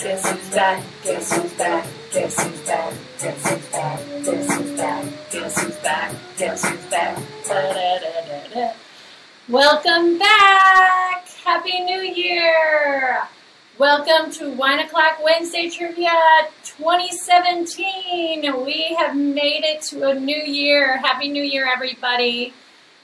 Guess who's back? Guess who's back? Guess who's back? Guess who's back? Guess who's back? Guess who's back? Guess who's back? Da-da-da-da-da. Welcome back! Happy New Year! Welcome to Wine O'Clock Wednesday Trivia 2017. We have made it to a new year. Happy New Year, everybody.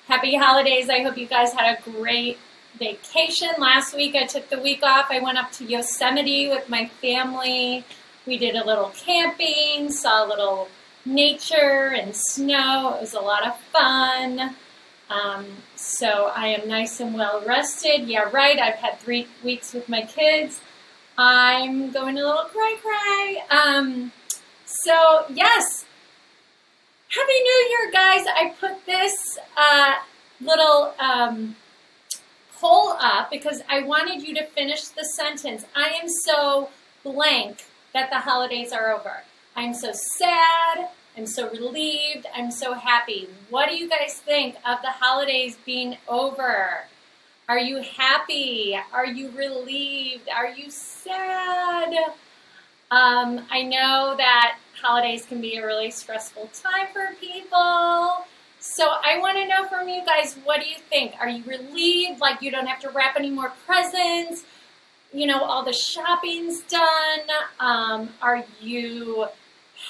Happy holidays. I hope you guys had a great vacation. Last week I took the week off. I went up to Yosemite with my family. We did a little camping, saw a little nature and snow. It was a lot of fun. So I am nice and well rested. Yeah, right. I've had 3 weeks with my kids. I'm going a little cry. So yes, Happy New Year, guys. I put this little poll up because I wanted you to finish the sentence. I am so blank that the holidays are over. I'm so sad. I'm so relieved. I'm so happy. What do you guys think of the holidays being over? Are you happy? Are you relieved? Are you sad? I know that holidays can be a really stressful time for people. So I want to know from you guys, what do you think? Are you relieved, like you don't have to wrap any more presents? You know, all the shopping's done. Are you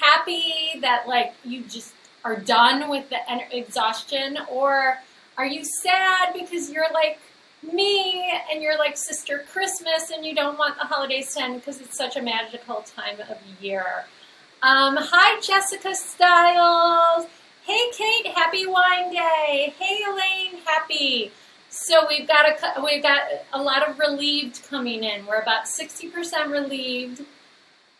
happy that like you just are done with the exhaustion? Or are you sad because you're like me and you're like Sister Christmas and you don't want the holidays to end because it's such a magical time of year? Hi, Jessica Stiles. Hey, Kate, happy wine day. Hey, Elaine, happy. So we've got a lot of relieved coming in. We're about 60% relieved.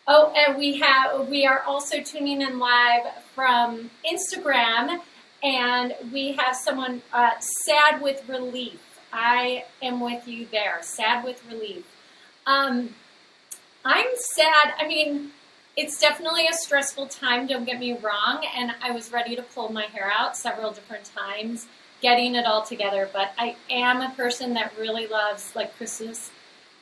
Oh, and we are also tuning in live from Instagram, and we have someone sad with relief. I am with you there, sad with relief. I'm sad. I mean, it's definitely a stressful time, don't get me wrong, and I was ready to pull my hair out several different times, getting it all together, but I am a person that really loves, like, Christmas.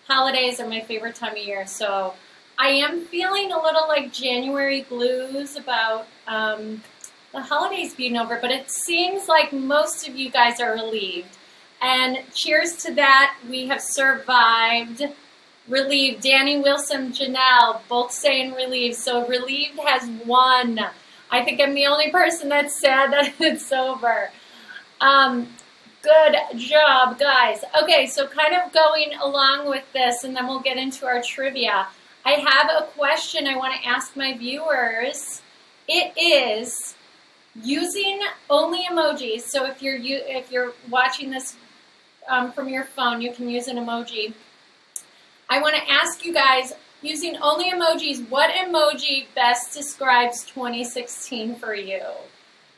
Holidays are my favorite time of year, so I am feeling a little like January blues about the holidays being over, but it seems like most of you guys are relieved. And cheers to that, we have survived. Relieved, Danny, Wilson, Janelle, both saying relieved. So relieved has won. I think I'm the only person that's sad that it's over. Good job, guys. Okay, so kind of going along with this, and then we'll get into our trivia. I have a question I want to ask my viewers. It is using only emojis. So if you're watching this from your phone, you can use an emoji. I want to ask you guys, using only emojis, what emoji best describes 2016 for you?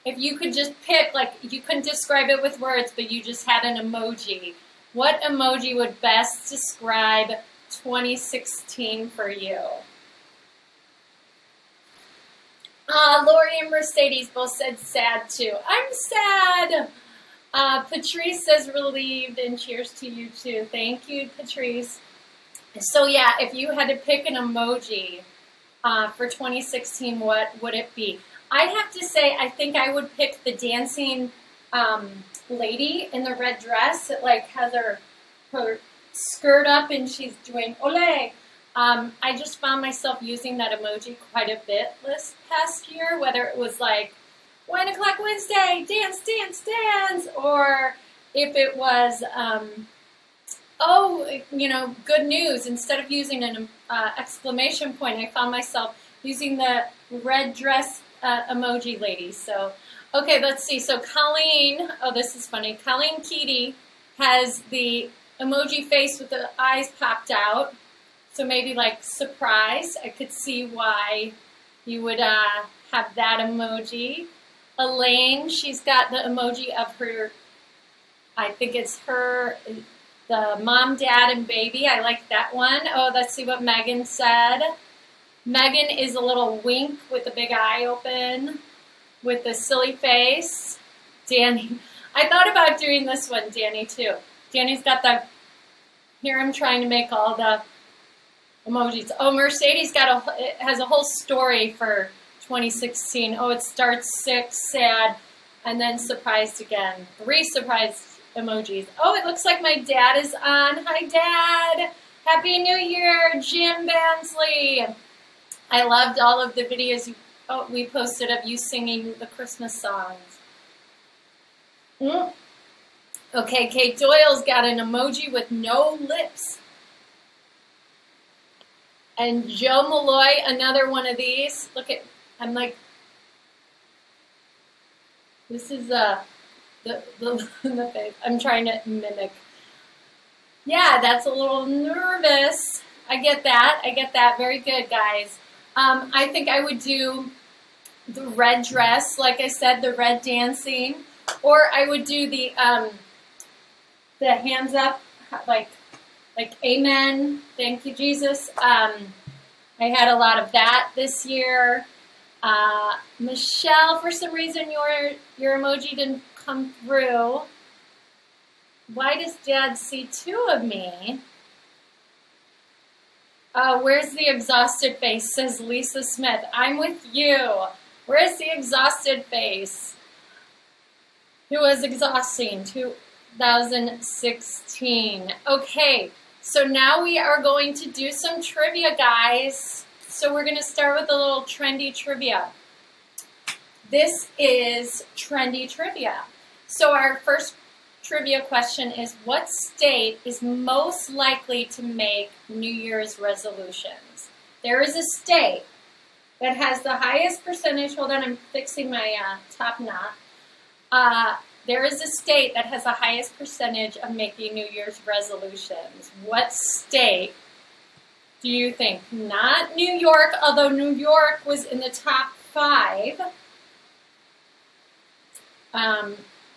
If you could just pick, like, you couldn't describe it with words, but you just had an emoji, what emoji would best describe 2016 for you? Lori and Mercedes both said sad too. I'm sad. Patrice says relieved, and cheers to you too. Thank you, Patrice. So yeah, if you had to pick an emoji for 2016, what would it be? I have to say, I think I would pick the dancing lady in the red dress that like has her skirt up and she's doing ole. I just found myself using that emoji quite a bit this past year, whether it was like Wine O'Clock Wednesday, dance, dance, dance, or if it was oh, you know, good news. Instead of using an exclamation point, I found myself using the red dress emoji lady. So, okay, let's see. So Colleen, oh, this is funny. Colleen Keaty has the emoji face with the eyes popped out. So maybe like surprise. I could see why you would have that emoji. Elaine, she's got the emoji of her, I think it's her, the mom, dad, and baby. I like that one. Oh, let's see what Megan said. Megan is a little wink with the big eye open with the silly face. Danny, I thought about doing this one, Danny, too. Danny's got the, here I'm trying to make all the emojis. Oh, Mercedes has a whole story for 2016. Oh, it starts sick, sad, and then surprised again. 3 surprise emojis. Oh, it looks like my dad is on. Hi, Dad. Happy New Year, Jim Bansley. I loved all of the videos we posted of you singing the Christmas songs. Okay, Kate Doyle's got an emoji with no lips. And Joe Malloy, another one of these. Look at, I'm like, this is the face. I'm trying to mimic. Yeah, that's a little nervous. I get that. Very good, guys. I think I would do the red dress, like I said, the red dancing, or I would do the hands up, like amen, thank you, Jesus. I had a lot of that this year. Michelle, for some reason your emoji didn't come through. Why does Dad see 2 of me? Where's the exhausted face, says Lisa Smith. I'm with you. Where's the exhausted face? Who was exhausting? 2016. Okay, so now we are going to do some trivia, guys. So we're going to start with a little trendy trivia. This is trendy trivia. So our first trivia question is, what state is most likely to make New Year's resolutions? There is a state that has the highest percentage. Hold on, I'm fixing my top knot. There is a state that has the highest percentage of making New Year's resolutions. What state do you think? Not New York, although New York was in the top 5.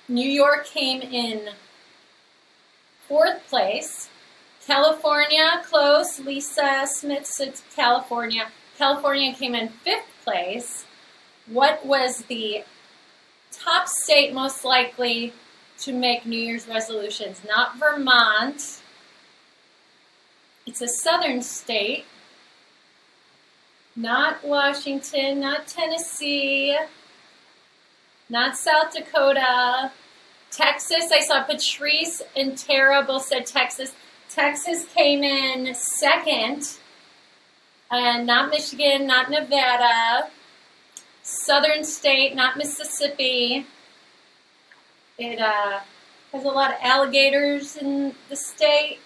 New York came in 4th place. California, close. Lisa Smith said California. California came in 5th place. What was the top state most likely to make New Year's resolutions? Not Vermont. It's a southern state. Not Washington, not Tennessee, not South Dakota. Texas, I saw Patrice and Terrible said Texas. Texas came in 2nd. And not Michigan, not Nevada. Southern state, not Mississippi. It has a lot of alligators in the state.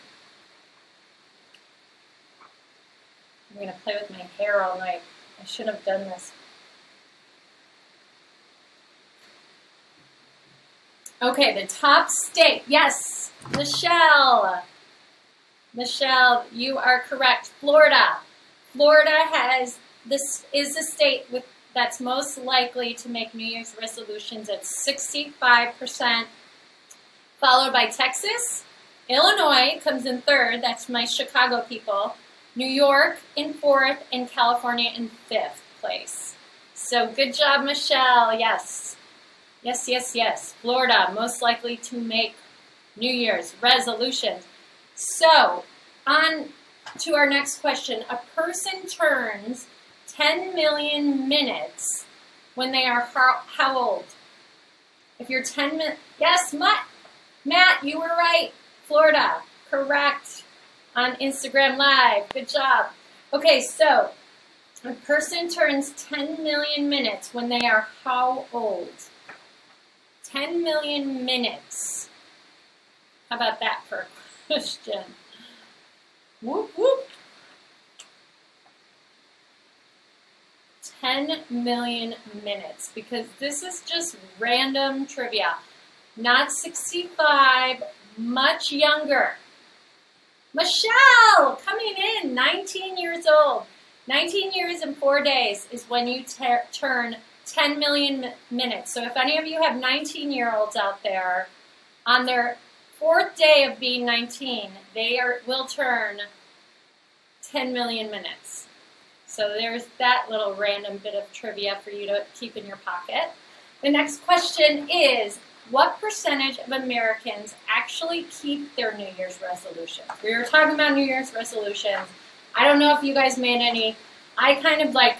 I'm going to play with my hair all night. I shouldn't have done this. Okay, the top state. Yes, Michelle. Michelle, you are correct. Florida. Florida this is the state that's most likely to make New Year's resolutions at 65%, followed by Texas. Illinois comes in 3rd. That's my Chicago people. New York in 4th, and California in 5th place. So good job, Michelle. Yes. Yes, yes, yes. Florida, most likely to make New Year's resolutions. So, on to our next question. A person turns 10 million minutes when they are how old? If you're 10 minutes, yes, Matt, you were right. Florida, correct. On Instagram Live, good job. Okay, so a person turns 10 million minutes when they are how old? 10 million minutes. How about that for a question? Whoop, whoop. 10 million minutes, because this is just random trivia. Not 65, much younger. Michelle, coming in, 19 years old. 19 years and 4 days is when you turn 10 million minutes. So if any of you have 19-year-olds out there, on their 4th day of being 19, they will turn 10 million minutes. So there's that little random bit of trivia for you to keep in your pocket. The next question is, what percentage of Americans actually keep their New Year's resolutions? We were talking about New Year's resolutions. I don't know if you guys made any. I kind of like,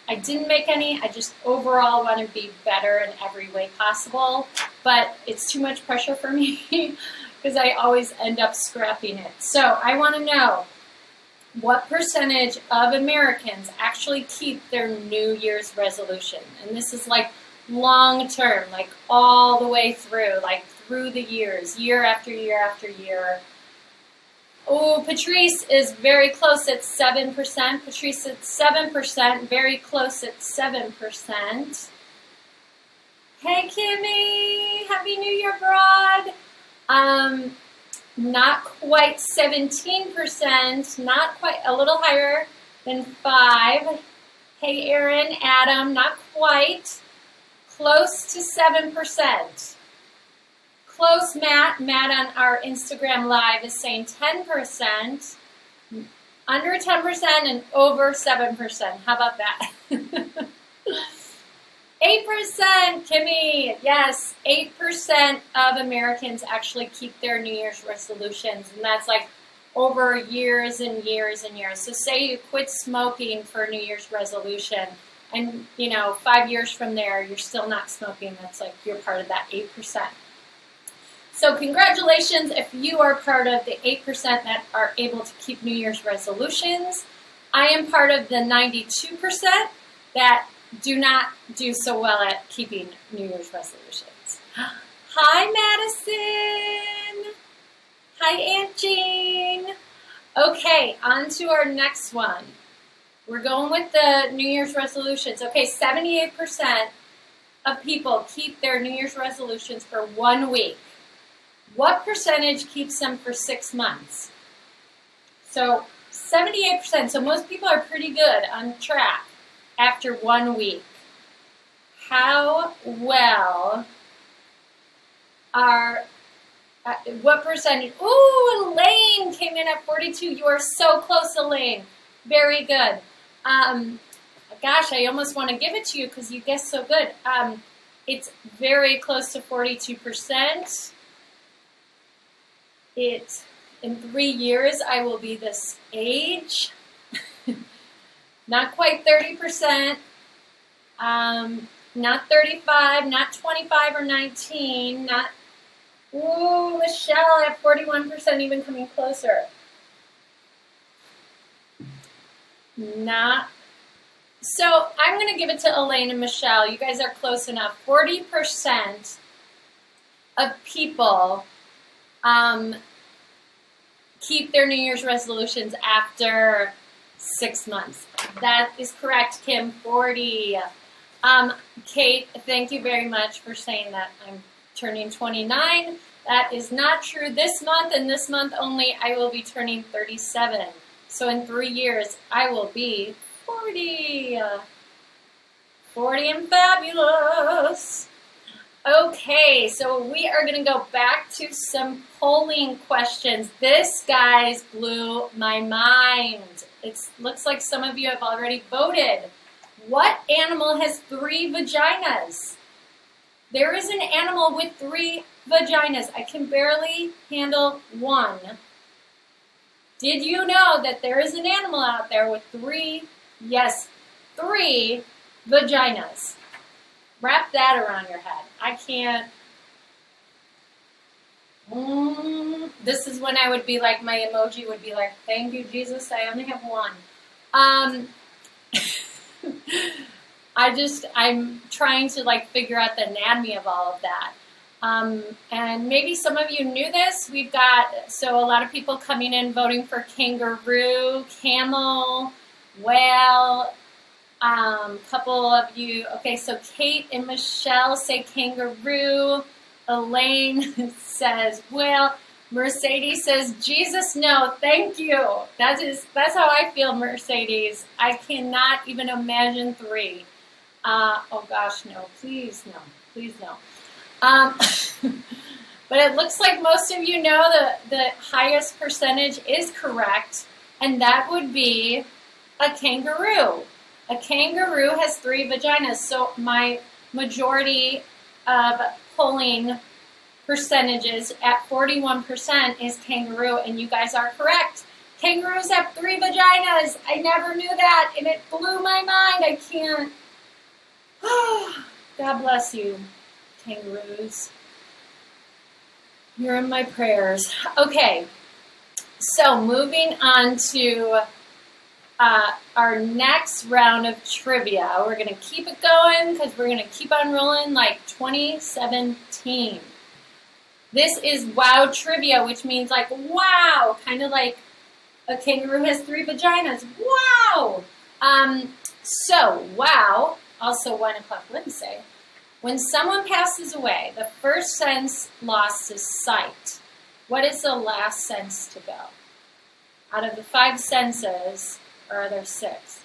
I didn't make any. I just overall want to be better in every way possible. But it's too much pressure for me because I always end up scrapping it. So I want to know, what percentage of Americans actually keep their New Year's resolution? And this is like long term, like all the way through, like through the years, year after year after year. Oh, Patrice is very close at 7%. Patrice at 7%, very close at 7%. Hey, Kimmy, Happy New Year, broad. Not quite 17%, not quite, a little higher than 5. Hey, Aaron, Adam, not quite. Close to 7%. Close, Matt. Matt on our Instagram Live is saying 10%, under 10%, and over 7%. How about that? 8%, Kimmy. Yes, 8% of Americans actually keep their New Year's resolutions, and that's like over years and years and years. So say you quit smoking for New Year's resolution, and 5 years from there, you're still not smoking. That's like you're part of that 8%. So congratulations if you are part of the 8% that are able to keep New Year's resolutions. I am part of the 92% that do not do so well at keeping New Year's resolutions. Hi, Madison. Hi, Aunt Jean. Okay, on to our next one. We're going with the New Year's resolutions. Okay, 78% of people keep their New Year's resolutions for 1 week. What percentage keeps them for 6 months? So 78%. So most people are pretty good on track after 1 week. How well are, what percentage? Ooh, Elaine came in at 42. You are so close, Elaine. Very good. Gosh, I almost want to give it to you because you guessed so good. It's very close to 42%. In 3 years, I will be this age. Not quite 30%, not 35, not 25 or 19, not, ooh, Michelle at 41%, even coming closer. Not, so I'm going to give it to Elaine and Michelle. You guys are close enough. 40% of people keep their New Year's resolutions after 6 months. That is correct, Kim. 40. Kate, thank you very much for saying that I'm turning 29. That is not true this month, and this month only I will be turning 37. So in 3 years, I will be 40. 40 and fabulous. Okay, so we are going to go back to some polling questions. This, guys, blew my mind. It looks like some of you have already voted. What animal has 3 vaginas? There is an animal with 3 vaginas. I can barely handle 1. Did you know that there is an animal out there with 3, yes, 3 vaginas? Wrap that around your head. I can't. This is when I would be like, my emoji would be like, thank you, Jesus, I only have 1. I'm trying to like figure out the anatomy of all of that. And maybe some of you knew this. We've got, so a lot of people coming in voting for kangaroo, camel, whale. Couple of you, okay, so Kate and Michelle say kangaroo. Elaine says, well, Mercedes says, Jesus, no, thank you. That's how I feel, Mercedes. I cannot even imagine 3. Oh gosh, no, please no. But it looks like most of you know the highest percentage is correct, and that would be a kangaroo. A kangaroo has 3 vaginas, so my majority of polling percentages at 41% is kangaroo, and you guys are correct. Kangaroos have 3 vaginas. I never knew that, and it blew my mind. I can't. God bless you, kangaroos. You're in my prayers. Okay, so moving on to our next round of trivia. We're going to keep it going because we're going to keep on rolling like 2017. This is wow trivia, which means like wow, kind of like a kangaroo has 3 vaginas. Wow! So, wow, also 1 o'clock Wednesday. When someone passes away, the first sense lost is sight. What is the last sense to go? Out of the 5 senses, or are there 6?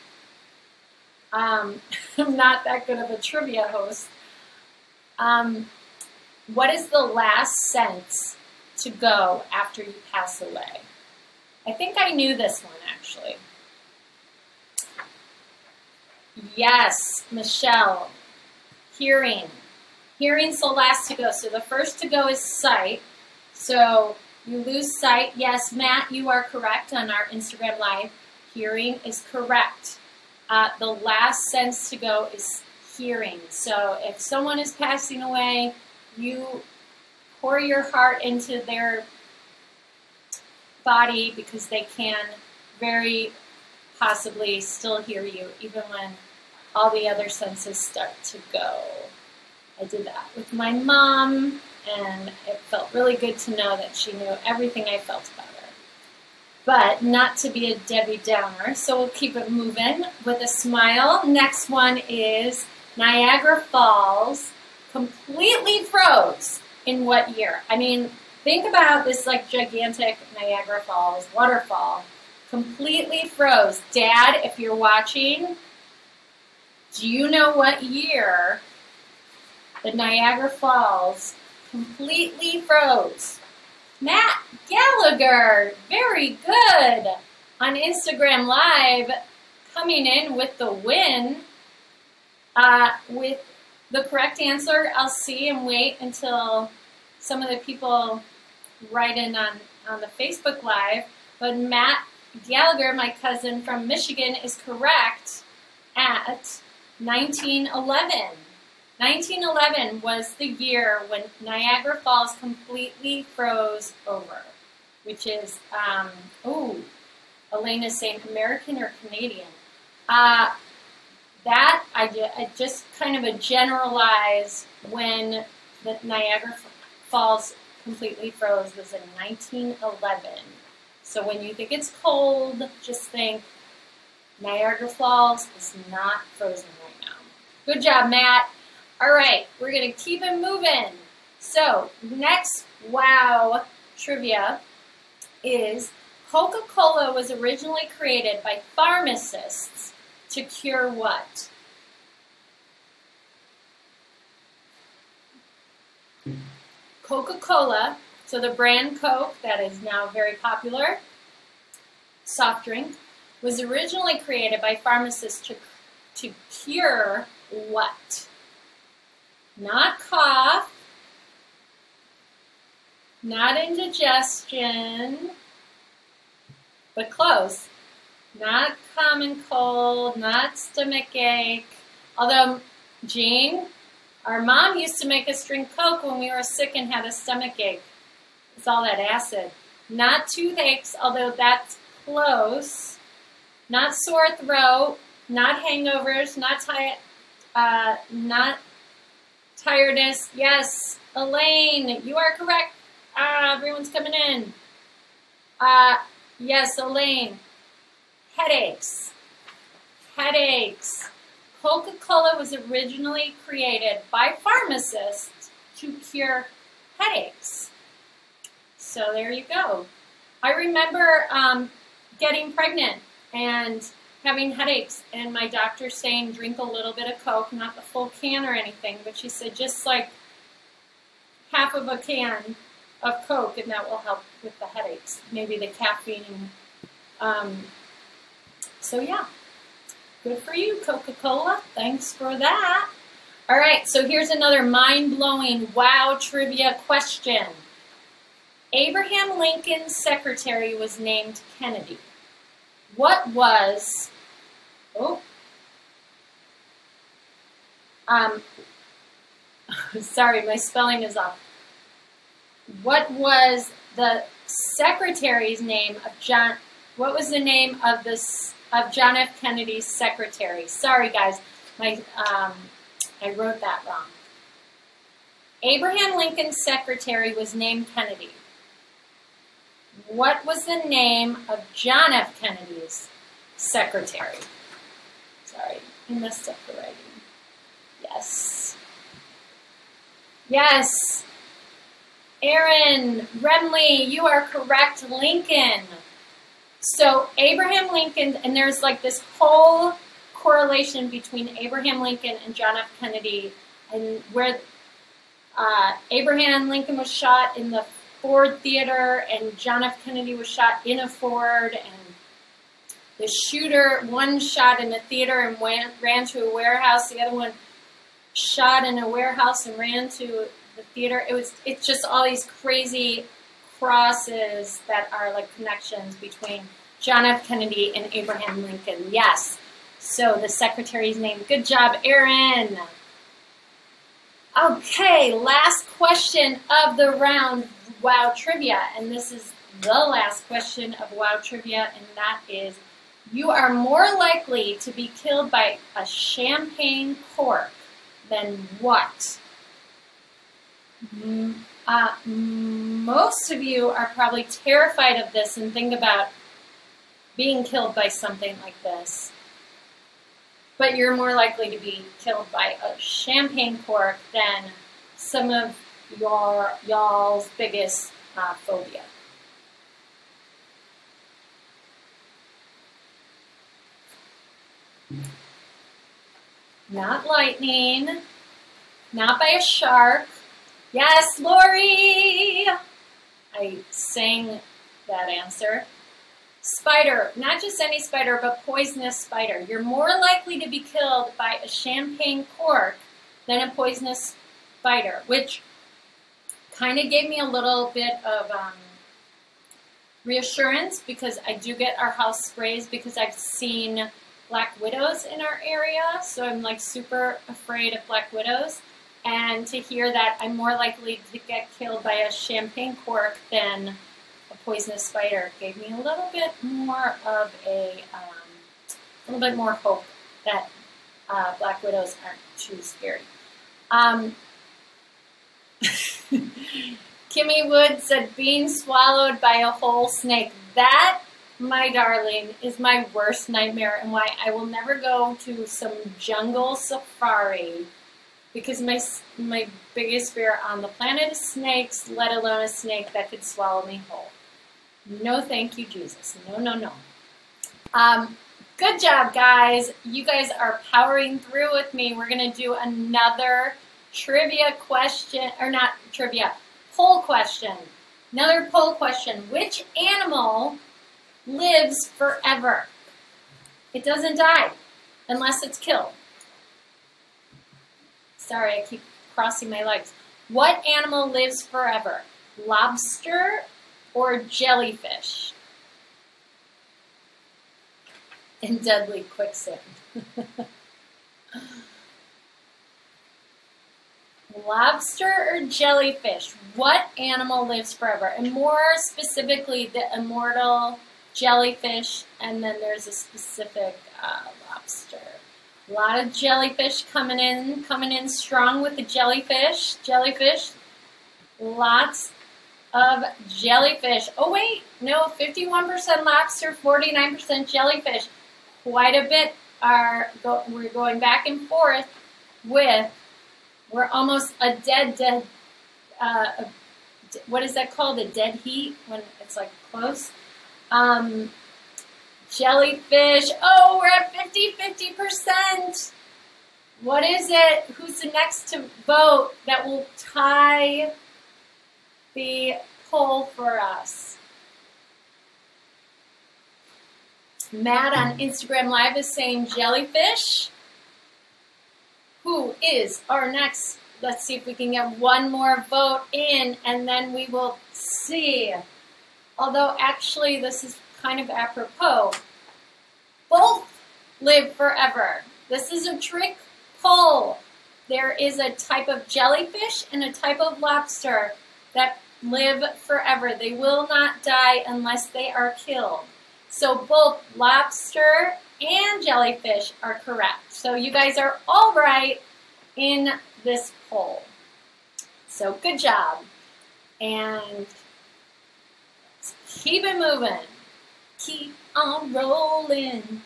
I'm not that good of a trivia host. What is the last sense to go after you pass away? I think I knew this one, actually. Yes, Michelle. Hearing. Hearing's the last to go. So the first to go is sight. So you lose sight. Yes, Matt, you are correct on our Instagram Live. Hearing is correct. The last sense to go is hearing. So if someone is passing away, you pour your heart into their body because they can very possibly still hear you even when all the other senses start to go. I did that with my mom, and it felt really good to know that she knew everything I felt about her. But not to be a Debbie Downer, so we'll keep it moving with a smile. Next one is Niagara Falls completely froze in what year? I mean, think about this like gigantic Niagara Falls waterfall. Completely froze. Dad, if you're watching, do you know what year the Niagara Falls completely froze? Matt Gallagher, very good. On Instagram Live, coming in with the win. With the correct answer, I'll see and wait until some of the people write in on the Facebook Live. But Matt Gallagher, my cousin from Michigan, is correct at 1911. 1911 was the year when Niagara Falls completely froze over, which is, Elena's saying American or Canadian. That, I just kind of a generalized when the Niagara Falls completely froze was in 1911. So when you think it's cold, just think Niagara Falls is not frozen right now. Good job, Matt. All right, we're going to keep it moving. So next wow trivia is Coca-Cola was originally created by pharmacists to cure what? Coca-Cola, so the brand Coke that is now very popular, soft drink, was originally created by pharmacists to cure what? Not cough, not indigestion, but close. Not common cold, not stomach ache. Although, Jean, our mom used to make us drink Coke when we were sick and had a stomach ache. It's all that acid. Not toothaches, although that's close. Not sore throat, not hangovers, not tiredness. Yes, Elaine, you are correct. Everyone's coming in. Yes, Elaine. Headaches. Headaches. Coca-Cola was originally created by pharmacists to cure headaches. So there you go. I remember getting pregnant and having headaches, and my doctor saying drink a little bit of Coke, not the full can or anything, but she said just like half of a can of Coke, and that will help with the headaches. Maybe the caffeine. So yeah, good for you, Coca-Cola. Thanks for that. All right, so here's another mind-blowing wow trivia question. Abraham Lincoln's secretary was named Kennedy. What was, sorry, my spelling is off. What was the secretary's name of John? What was the name of John F. Kennedy's secretary? Sorry, guys, I wrote that wrong. Abraham Lincoln's secretary was named Kennedy. What was the name of John F. Kennedy's secretary? Sorry, I messed up the writing. Yes. Yes. Aaron Remley, you are correct, Lincoln. So Abraham Lincoln, and there's like this whole correlation between Abraham Lincoln and John F. Kennedy, and where Abraham Lincoln was shot in the Ford Theater, and John F. Kennedy was shot in a Ford, and the shooter, one shot in a theater and ran to a warehouse, the other one shot in a warehouse and ran to the theater. It's just all these crazy crosses that are like connections between John F. Kennedy and Abraham Lincoln. Yes. So the secretary's name. Good job, Aaron. Okay, last question of the round, Wow Trivia. And this is the last question of Wow Trivia, and that is, you are more likely to be killed by a champagne cork than what? Most of you are probably terrified of this and think about being killed by something like this. But you're more likely to be killed by a champagne cork than some of y'all's biggest phobia. Not lightning, not by a shark. Yes, Lori! I sang that answer. Spider, not just any spider, but poisonous spider. You're more likely to be killed by a champagne cork than a poisonous spider, which kind of gave me a little bit of reassurance, because I do get our house sprays because I've seen black widows in our area, so I'm like super afraid of black widows. And to hear that I'm more likely to get killed by a champagne cork than a poisonous spider gave me a little bit more of little bit more hope that black widows aren't too scary. Kimmy Wood said being swallowed by a whole snake. That, my darling, is my worst nightmare, and why I will never go to some jungle safari, because my biggest fear on the planet is snakes, let alone a snake that could swallow me whole. No thank you, Jesus. No, no, no. Good job, guys. You guys are powering through with me. We're going to do another trivia question, or not trivia, poll question. Another poll question. Which animal lives forever? It doesn't die unless it's killed. Sorry, I keep crossing my legs. What animal lives forever? Lobster or jellyfish? In deadly quicksand. Lobster or jellyfish? What animal lives forever? And more specifically, the immortal jellyfish, and then there's a specific lobster. A lot of jellyfish coming in strong with the jellyfish. Lots of jellyfish. Oh wait, no, 51% lobster, 49% jellyfish. Quite a bit we're going back and forth with. We're almost a dead, what is that called? A dead heat, when it's like close. Jellyfish, oh, we're at 50%. What is it? Who's the next to vote that will tie the poll for us? Matt on Instagram Live is saying jellyfish. Who is our next let's see if we can get one more vote in, and then we will see. Although, actually, this is kind of apropos. Both live forever. This is a trick poll. There is a type of jellyfish and a type of lobster that live forever. They will not die unless they are killed. So both lobster and jellyfish are correct. So you guys are all right in this poll. So good job. And let's keep it moving. Keep on rolling.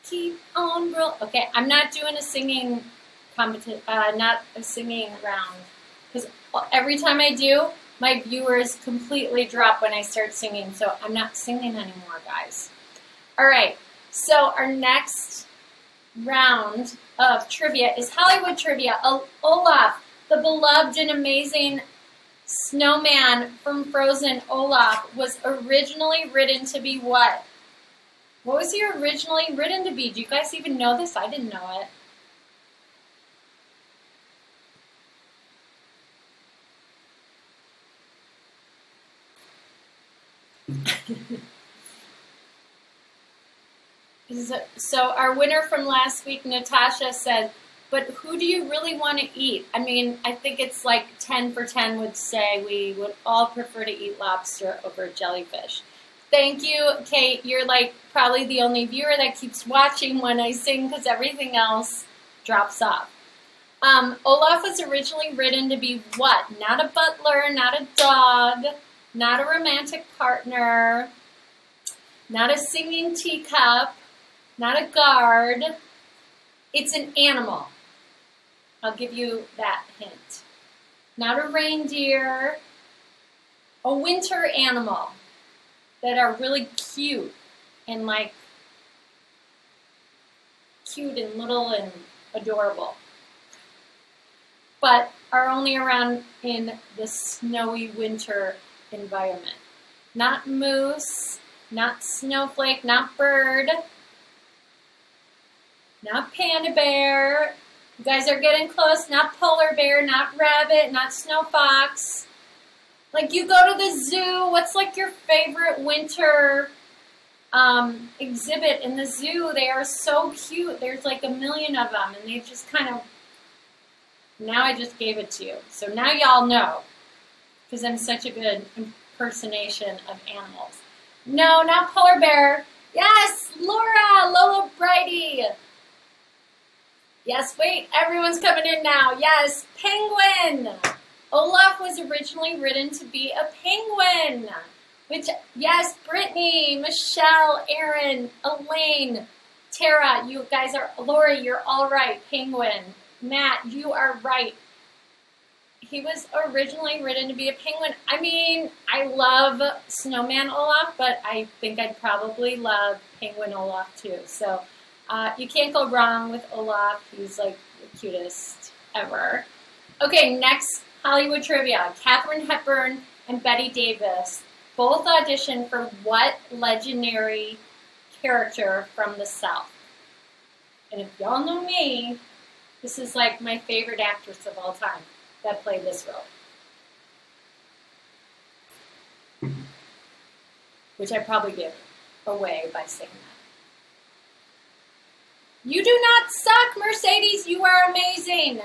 Keep on rolling. Okay, I'm not doing a singing competition, not a singing round, because every time I do, my viewers completely drop when I start singing, so I'm not singing anymore, guys. All right, so our next round of trivia is Hollywood trivia. Olaf, the beloved and amazing snowman from Frozen, Olaf, was originally written to be what? What was he originally written to be? Do you guys even know this? I didn't know it. So our winner from last week, Natasha, said, but who do you really want to eat? I mean, I think it's like 10 for 10 would say we would all prefer to eat lobster over jellyfish. Thank you, Kate. You're like probably the only viewer that keeps watching when I sing because everything else drops off. Olaf was originally written to be what? Not a butler, not a dog, not a romantic partner, not a singing teacup, not a guard. It's an animal. I'll give you that hint. Not a reindeer, a winter animal that are really cute and like cute and little and adorable, but are only around in the snowy winter environment. Not moose, not snowflake, not bird, not panda bear. You guys are getting close. Not polar bear, not rabbit, not snow fox. Like you go to the zoo, what's like your favorite winter exhibit in the zoo? They are so cute. There's like a million of them, and they just kind of, now I just gave it to you. So now y'all know, because I'm such a good impersonation of animals. No, not polar bear. Yes, Lola Brighty. Yes, wait, everyone's coming in now. Yes, penguin. Olaf was originally written to be a penguin. Which, yes, Brittany, Michelle, Aaron, Elaine, Tara, you guys are, Lori, you're all right. Penguin. Matt, you are right. He was originally written to be a penguin. I mean, I love Snowman Olaf, but I think I'd probably love Penguin Olaf too. So you can't go wrong with Olaf. He's like the cutest ever. Okay, next Hollywood trivia. Katharine Hepburn and Bette Davis both auditioned for what legendary character from the South? And if y'all know me, this is like my favorite actress of all time that played this role. Which I probably give away by saying that. You do not suck, Mercedes. You are amazing.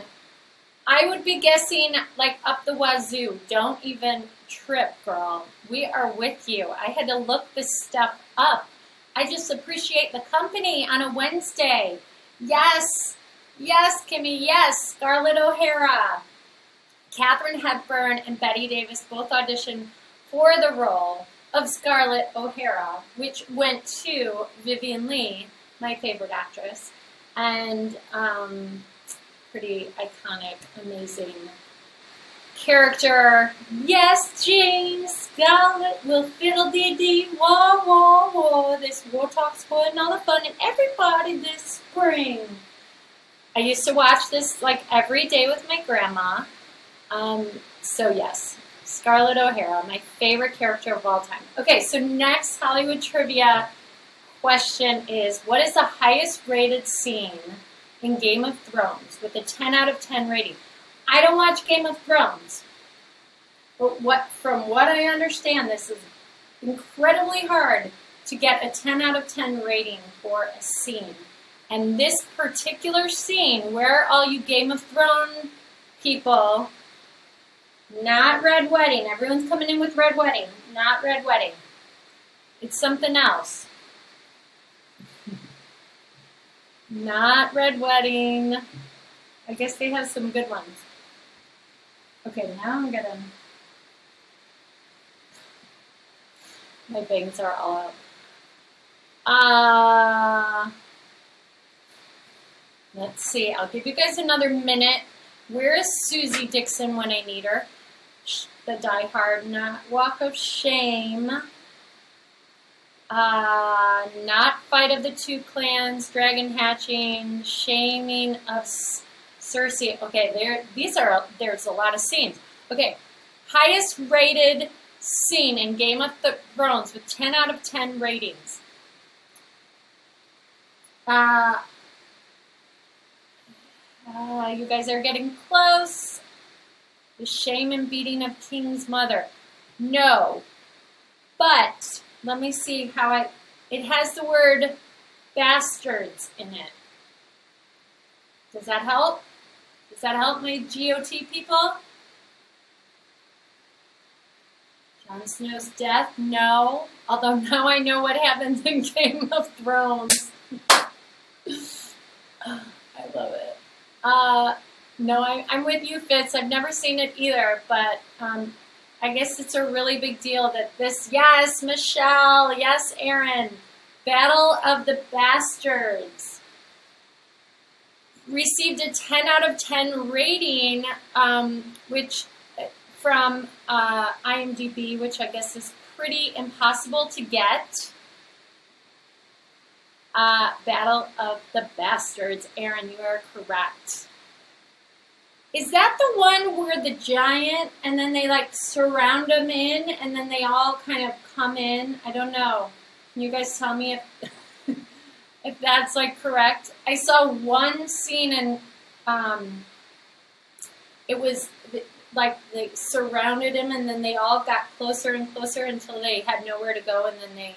I would be guessing like up the wazoo. Don't even trip, girl. We are with you. I had to look this stuff up. I just appreciate the company on a Wednesday. Yes. Yes, Kimmy. Yes. Scarlett O'Hara. Katharine Hepburn and Bette Davis both auditioned for the role of Scarlett O'Hara, which went to Vivien Leigh, my favorite actress, and pretty iconic, amazing character. Yes, James, Scarlett will fiddle-dee-dee, wah, wah, wah. This war talk's spoiling all the fun and everybody this spring. I used to watch this like every day with my grandma. So yes, Scarlett O'Hara, my favorite character of all time. Okay, so next Hollywood trivia question is, what is the highest rated scene in Game of Thrones with a 10 out of 10 rating? I don't watch Game of Thrones. But from what I understand, this is incredibly hard to get a 10 out of 10 rating for a scene. And this particular scene, where are all you Game of Thrones people? Not Red Wedding. Everyone's coming in with Red Wedding. Not Red Wedding. It's something else. Not Red Wedding. I guess they have some good ones. Okay, now I'm gonna... My bangs are all out. Let's see. I'll give you guys another minute. Where is Susie Dixon when I need her? The Die Hard, not Walk of Shame. Not Fight of the Two Clans, Dragon Hatching, Shaming of Cersei. Okay, there's a lot of scenes. Okay, highest rated scene in Game of Thrones with 10 out of 10 ratings. You guys are getting close. The shame and beating of King's mother. No. But, let me see how it has the word bastards in it. Does that help? Does that help my GOT people? Jon Snow's death? No. Although now I know what happens in Game of Thrones. I love it. No, I'm with you, Fitz. I've never seen it either, but I guess it's a really big deal that this, yes, Michelle, yes, Aaron, Battle of the Bastards received a 10 out of 10 rating, which from IMDb, which I guess is pretty impossible to get. Battle of the Bastards. Aaron, you are correct. Is that the one where the giant, and then they like surround them in, and then they all kind of come in? I don't know. Can you guys tell me if if that's like correct? I saw one scene and it was like they surrounded him, and then they all got closer and closer until they had nowhere to go, and then they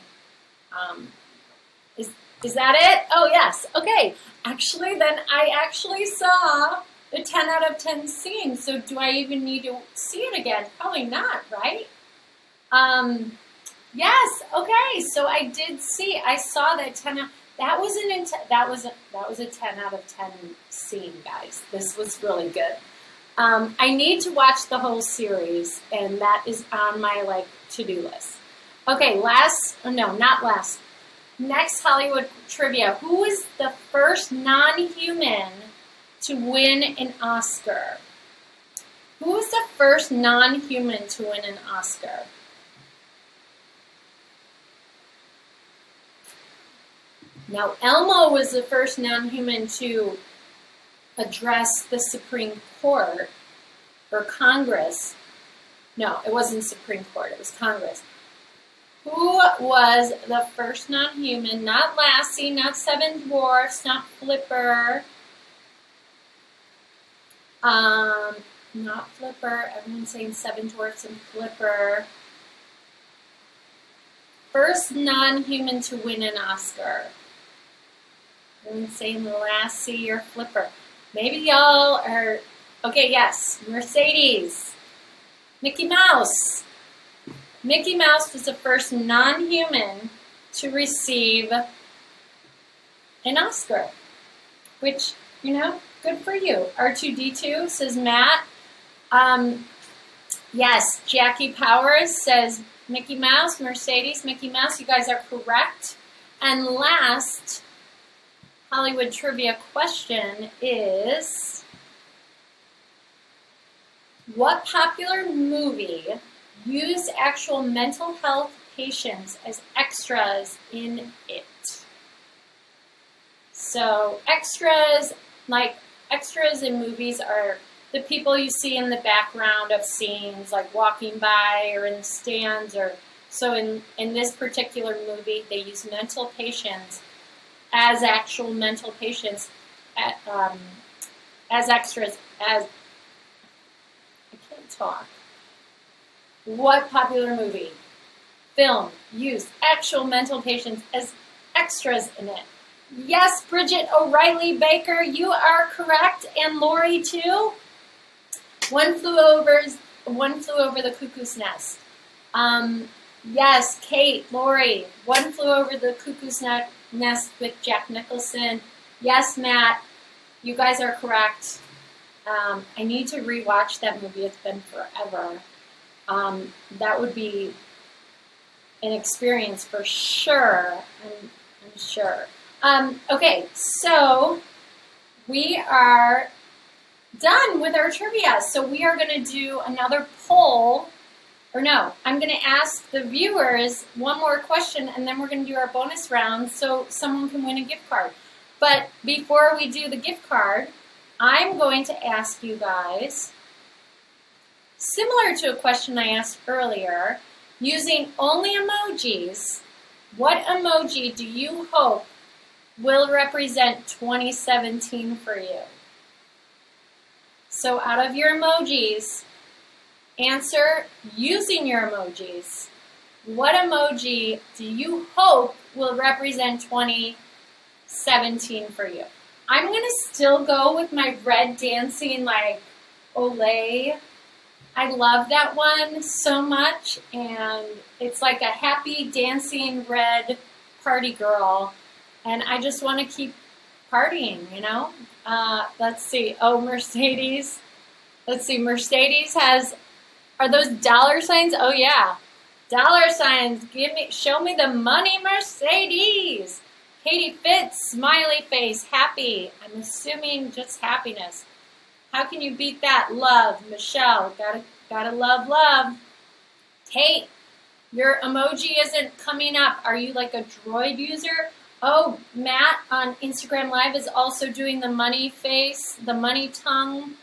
Is that it? Oh, yes. Okay. Actually, then I actually saw the 10 out of 10 scene. So do I even need to see it again? Probably not, right? Yes. Okay. So I did see. I saw that 10 out. That was a 10 out of 10 scene, guys. This was really good. I need to watch the whole series, and that is on my to-do list. Okay. Not last. Next Hollywood trivia. Who was the first non-human to win an Oscar? Who was the first non-human to win an Oscar? Now, Elmo was the first non-human to address the Supreme Court or Congress. No, it wasn't Supreme Court. It was Congress. Who was the first non-human? Not Lassie, not Seven Dwarfs, not Flipper. Not Flipper. Everyone's saying Seven Dwarfs and Flipper. First non-human to win an Oscar. Everyone's saying Lassie or Flipper. Maybe y'all are... Okay, yes. Mercedes. Mickey Mouse. Mickey Mouse was the first non-human to receive an Oscar, which, good for you. R2-D2, says Matt. Yes, Jackie Powers says Mickey Mouse, Mercedes, Mickey Mouse. You guys are correct. And last Hollywood trivia question is, what popular movie used actual mental health patients as extras in it? So extras in movies are the people you see in the background of scenes, like walking by or in the stands. So in this particular movie, they use mental patients as actual mental patients as extras. talk. What popular movie, film used actual mental patients as extras in it? Yes, Bridget O'Reilly Baker, you are correct, and Lori too. One Flew Over the Cuckoo's Nest. Yes, Kate, Lori, One Flew Over the Cuckoo's Nest with Jack Nicholson. Yes, Matt, you guys are correct. I need to rewatch that movie. It's been forever. That would be an experience for sure. I'm sure. Okay, so we are done with our trivia. So we are going to do another poll. Or no, I'm going to ask the viewers one more question, and then we're going to do our bonus round so someone can win a gift card. But before we do the gift card, I'm going to ask you guys, similar to a question I asked earlier, using only emojis, what emoji do you hope will represent 2017 for you? So out of your emojis, answer using your emojis. What emoji do you hope will represent 2017 for you? I'm going to still go with my red dancing, like, Olay. I love that one so much, and it's like a happy dancing red party girl, and I just want to keep partying, you know? Let's see. Oh, Mercedes. Let's see. Mercedes has... Are those dollar signs? Oh, yeah. Dollar signs. Show me the money, Mercedes. Katie Fitz, smiley face, happy. I'm assuming just happiness. How can you beat that? Love. Michelle, gotta love. Kate, your emoji isn't coming up. Are you like a Droid user? Oh, Matt on Instagram Live is also doing the money face, the money tongue.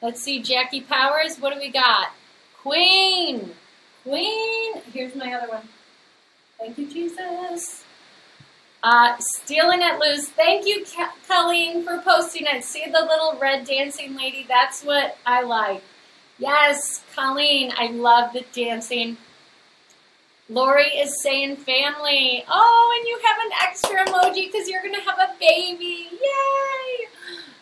Let's see, Jackie Powers, what do we got? Queen. Here's my other one. Thank you, Jesus. Stealing it loose. Thank you, Colleen, for posting it. See the little red dancing lady? That's what I like. Yes, Colleen, I love the dancing. Lori is saying family. Oh, and you have an extra emoji because you're going to have a baby. Yay!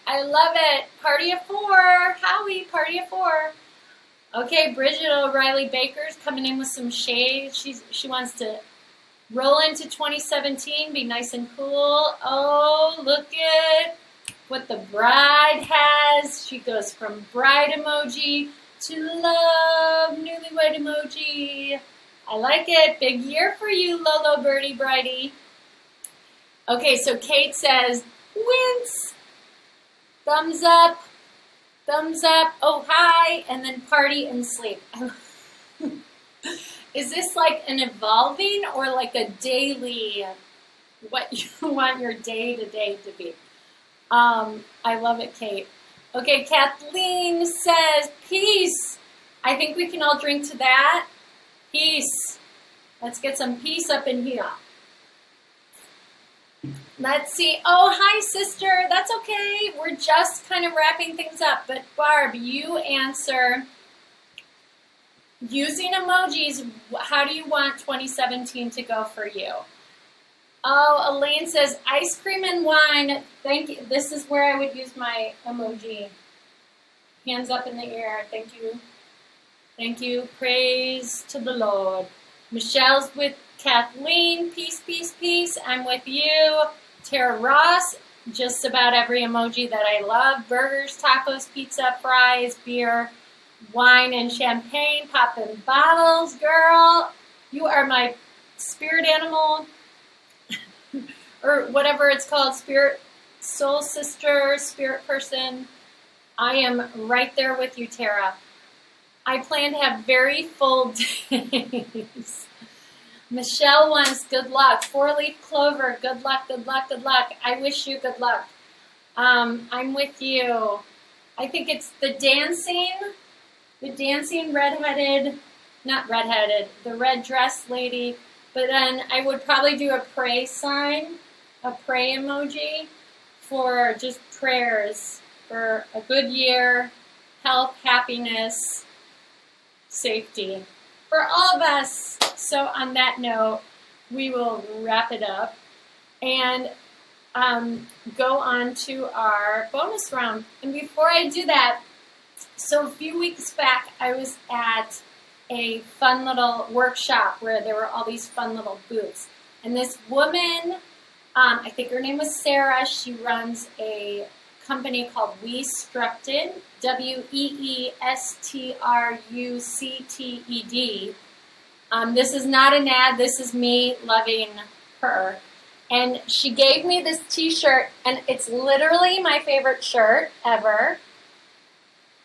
I love it. Party of four. Howie, party of four. Okay, Bridget O'Reilly Baker's coming in with some shade. She wants to roll into 2017, be nice and cool. Oh, look at what the bride has. She goes from bride emoji to love newlywed emoji. I like it. Big year for you, Lolo Birdie Bridie. Okay, so Kate says, wince. Thumbs up. Thumbs up. Oh, hi. And then party and sleep. Is this like an evolving or like a daily, what you want your day-to-day to be? I love it, Kate. Okay, Kathleen says, peace. I think we can all drink to that. Peace. Let's get some peace up in here. Let's see. Oh, hi, sister. That's okay. We're just kind of wrapping things up. But, Barb, you answer. Using emojis, how do you want 2017 to go for you? Oh, Elaine says, ice cream and wine. Thank you. This is where I would use my emoji. Hands up in the air. Thank you. Thank you. Praise to the Lord. Michelle's with Kathleen. Peace, peace, peace. I'm with you. Tara Ross. Just about every emoji that I love. Burgers, tacos, pizza, fries, beer, wine, and champagne. Popping bottles, girl. You are my spirit animal. Or whatever it's called. Spirit, soul sister, spirit person. I am right there with you, Tara. I plan to have very full days. Michelle wants good luck. 4-leaf clover. Good luck, good luck, good luck. I wish you good luck. I'm with you. I think it's the dancing redheaded, not redheaded, the red dress lady. But then I would probably do a pray sign, a pray emoji for just prayers for a good year, health, happiness. safety for all of us. So on that note, we will wrap it up and go on to our bonus round. And before I do that, so a few weeks back, I was at a fun little workshop where there were all these fun little booths. And this woman, I think her name was Sarah, she runs a company called Weestructed, Weestructed. This is not an ad, this is me loving her. And she gave me this t-shirt, and it's literally my favorite shirt ever.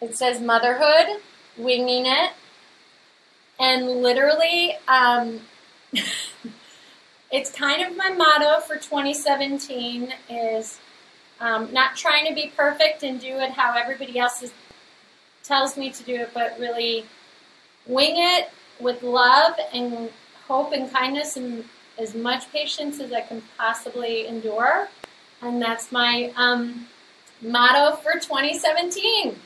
It says Motherhood, Winging It. And literally, it's kind of my motto for 2017 is not trying to be perfect and do it how everybody else tells me to do it, but really wing it with love and hope and kindness and as much patience as I can possibly endure. And that's my motto for 2017.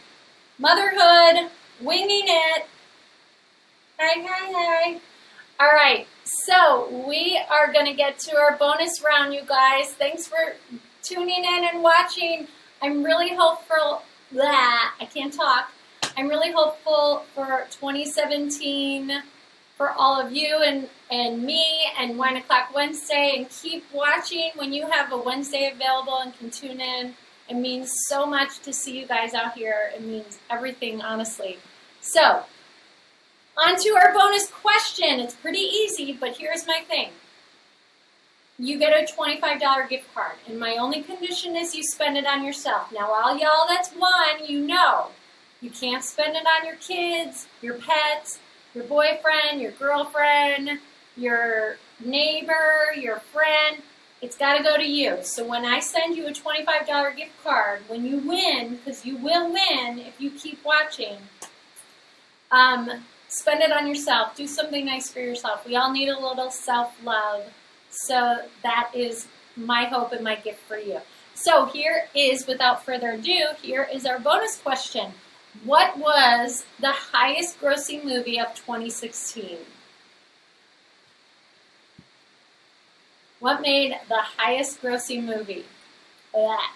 Motherhood, winging it. Hi, hi, hi. All right, so we are going to get to our bonus round, you guys. Thanks for tuning in and watching. I'm really hopeful that I can't talk. I'm really hopeful for 2017 for all of you and me and 1 o'clock Wednesday, and keep watching when you have a Wednesday available and can tune in. It means so much to see you guys out here. It means everything, honestly. So, on to our bonus question. It's pretty easy, but here's my thing. You get a $25 gift card, and my only condition is you spend it on yourself. Now, all y'all that's won, you know. You can't spend it on your kids, your pets, your boyfriend, your girlfriend, your neighbor, your friend. It's got to go to you. So when I send you a $25 gift card, when you win, because you will win if you keep watching, spend it on yourself. Do something nice for yourself. We all need a little self-love. So that is my hope and my gift for you. So here is, without further ado, here is our bonus question. What was the highest grossing movie of 2016? What made the highest grossing movie? I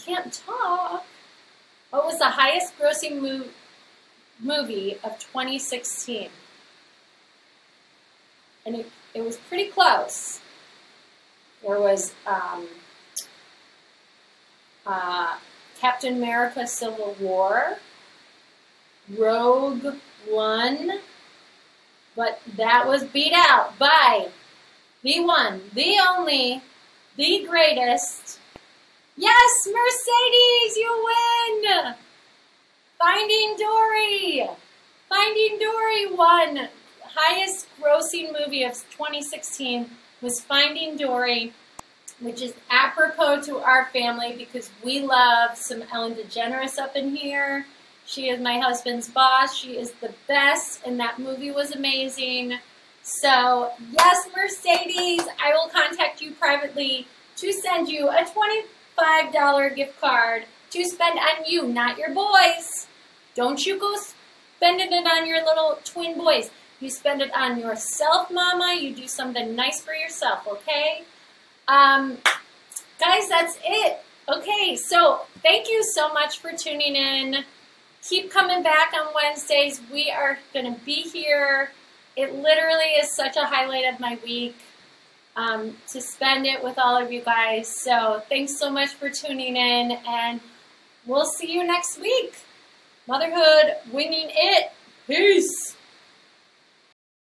can't talk. What was the highest grossing movie of 2016? And it was pretty close. There was Captain America Civil War, Rogue One, but that was beat out by the one, the only, the greatest. Yes, Mercedes, you win! Finding Dory. Finding Dory won. Highest grossing movie of 2016 was Finding Dory, which is apropos to our family because we love some Ellen DeGeneres up in here. She is my husband's boss. She is the best, and that movie was amazing. So, yes, Mercedes, I will contact you privately to send you a $25 gift card to spend on you, not your boys. Don't you go spending it on your little twin boys. You spend it on yourself, Mama. You do something nice for yourself, okay? Guys, that's it. Okay, so thank you so much for tuning in. Keep coming back on Wednesdays. We are going to be here. It literally is such a highlight of my week to spend it with all of you guys. So thanks so much for tuning in, and we'll see you next week. Motherhood, winging it.